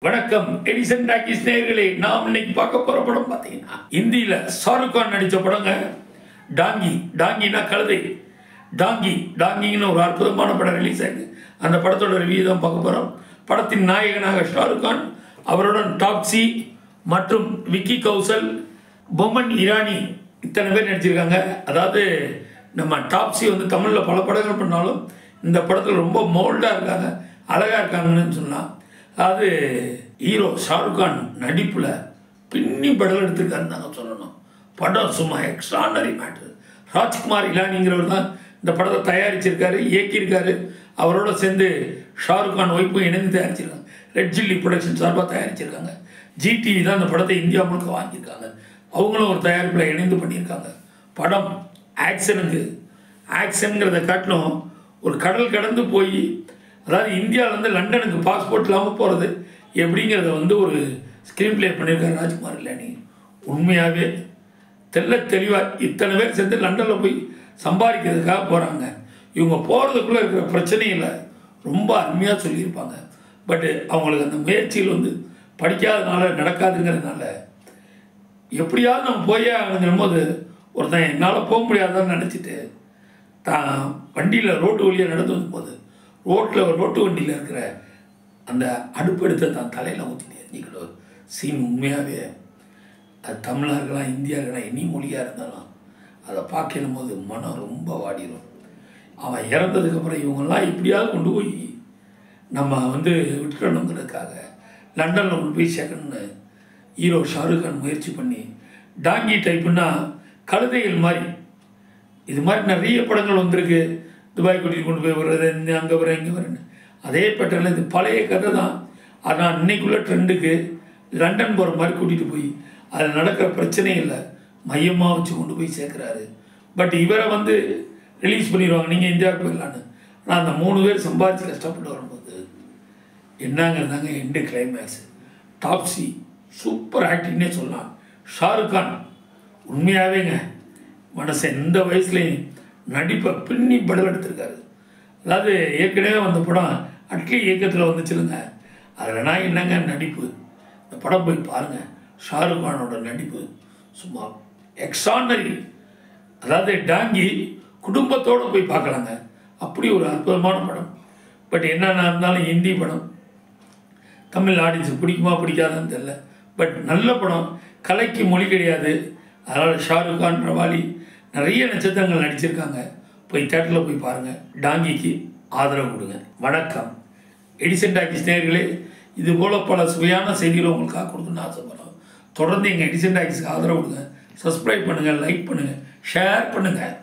வணக்கம் Edison talkies நேயர்களே, நாம் இன்னைக்கு பார்க்க போற படம் பார்த்தீங்கன்னா இந்தியில ஷாருக் கான் நடித்த படங்க டாங்கி. டாங்கினா கழுதை. டாங்கின்னு ஒரு அற்புதமான படம் ரிலீஸ் ஆயிருக்கு. அந்த படத்தோட ரிவ்யூ தான் பார்க்க போறோம். படத்தின் நாயகனாக ஷாருக் கான், அவருடன் டாப்ஸி மற்றும் விக்கி கௌசல், பொம்மன் இரானி இத்தனை பேர் நடிச்சிருக்காங்க. அதாவது நம்ம டாப்ஸி வந்து தமிழில் பல படங்கள் பண்ணாலும் இந்த படத்தில் ரொம்ப மோல்டாக இருக்காங்க, அழகாக இருக்காங்கன்னு சொன்னால். அதாவது ஹீரோ ஷாருக் கான் நடிப்பில் பின்னி படம் எடுத்துருக்காருன்னு நாங்கள் சொல்லணும். படம் சும்மா எக்ஸ்ட்ரானரி மேட்ரு. ராஜ்குமார் இலானிங்கிறவர் தான் இந்த படத்தை தயாரிச்சிருக்காரு, இயக்கியிருக்காரு. அவரோட சேர்ந்து ஷாருக் கான் ஒய்ஃபும் இணைந்து தயாரிச்சிருக்காங்க. ரெட் சில்லி ப்ரொடக்ஷன் சார்பாக தயாரிச்சிருக்காங்க. ஜிடிவி தான் இந்த படத்தை இந்தியா முழுக்க வாங்கியிருக்காங்க. அவங்களும் ஒரு தயாரிப்பில் இணைந்து பண்ணியிருக்காங்க. படம் ஆக்ஷனுங்கிறத காட்டிலும் ஒரு கடல் கடந்து போய், அதாவது இந்தியாவிலேருந்து லண்டனுக்கு பாஸ்போர்ட் இல்லாமல் போகிறது எப்படிங்கிறத வந்து ஒரு ஸ்க்ரீன் ப்ளே பண்ணியிருக்காரு ராஜ்குமார் இலானி. உண்மையாகவே தெளிவாக இத்தனை பேர் சேர்ந்து லண்டனில் போய் சம்பாதிக்கிறதுக்காக போகிறாங்க. இவங்க போகிறதுக்குள்ளே இருக்கிற பிரச்சனைகளை ரொம்ப அருமையாக சொல்லியிருப்பாங்க. பட்டு அவங்களுக்கு அந்த முயற்சியில் வந்து படிக்காதனால நடக்காதுங்கிறதுனால எப்படியாவது நம்ம போயே ஆகணுங்கிற போது ஒருத்தன் என்னால் போக முடியாதான்னு நினச்சிட்டு தான் வண்டியில் ரோட்டு வழியாக நடந்து வந்தபோது ரோட்டில் ஒரு ரோட்டு வண்டியில் இருக்கிற அந்த அடுப்பு எடுத்து தான் தலையில் ஊற்றிட்டு எரிஞ்சிக்கிட்ட சீன் உண்மையாகவே அது தமிழாக இருக்கலாம், இந்தியா இருக்கலாம், எனி மொழியாக இருந்தாலும் அதை பார்க்கணும் போது மனம் ரொம்ப வாடிடும். அவன் இறந்ததுக்கப்புறம் இவங்கெல்லாம் எப்படியாவது கொண்டு போய் நம்ம வந்து விட்டுறணுங்கிறதுக்காக லண்டனில் கொண்டு போய் சேர்க்கணுன்னு ஹீரோ ஷாருக் கான் முயற்சி பண்ணி, டாங்கி டைப்புன்னா கழுதைகள் மாதிரி, இது மாதிரி நிறைய படங்கள் வந்திருக்கு. துபாய் கூட்டிகிட்டு கொண்டு போய் வர்றது, அங்கே வரேன் இங்கே வரேன்னு, அதே பேட்டர்னில் இது பழைய கதை தான். ஆனால் இன்னைக்குள்ள ட்ரெண்டுக்கு லண்டன் போகிற மாதிரி கூட்டிகிட்டு போய் அதில் நடக்கிற பிரச்சனைகளை மையமாக வச்சு கொண்டு போய் சேர்க்குறாரு. பட் இவரை வந்து ரிலீஸ் பண்ணிடுவாங்க, நீங்கள் இந்தியாவுக்கு போயிடலான்னு. ஆனால் அந்த 3 பேர் சம்பாதிச்சு கஷ்டப்பட்டு வரும்போது என்னங்கிறதாங்க எண்டு கிளைமேக்ஸ். டாப்ஸி சூப்பர் ஆக்டிங்னே சொல்லலாம். ஷாருக் கான் உண்மையாகவேங்க மனசை எந்த வயசுலேயும் நடிப்பை பின்னி படம் எடுத்திருக்காரு. அதாவது ஏற்கனவே வந்த படம் அட்லி இயக்கத்தில் வந்துச்சுருங்க, அதில் நான் என்னங்க நடிப்பு. இந்த படம் போய் பாருங்கள், ஷாருக் கானோட நடிப்பு சும்மா எக்ஸ்ட்ரானரி. அதாவது டாங்கி குடும்பத்தோடு போய் பார்க்கலாங்க, அப்படி ஒரு அற்புதமான படம். பட் என்னென்னா இருந்தாலும் ஹிந்தி படம் தமிழ் ஆடியன்ஸுக்கு பிடிக்குமா பிடிக்காதான்னு தெரியல. பட் நல்ல படம், கலைக்கு மொழி கிடையாது. அதனால் ஷாருக் கான், பிரபாலி நிறைய நட்சத்திரங்கள் நடிச்சிருக்காங்க. போய் தேட்டரில் போய் பாருங்கள், டாங்கிக்கு ஆதரவு கொடுங்க. வணக்கம் எடிசன் டாக்கிஸ் நேயர்களே, இதுபோல் பல சுவையான செய்திகளை உங்களுக்காக கொடுக்கணும்னு ஆசைப்படுறோம். தொடர்ந்து எங்கள் எடிசன் டாக்கிஸ்க்கு ஆதரவு கொடுங்க. சப்ஸ்கிரைப் பண்ணுங்கள், லைக் பண்ணுங்கள், ஷேர் பண்ணுங்கள்.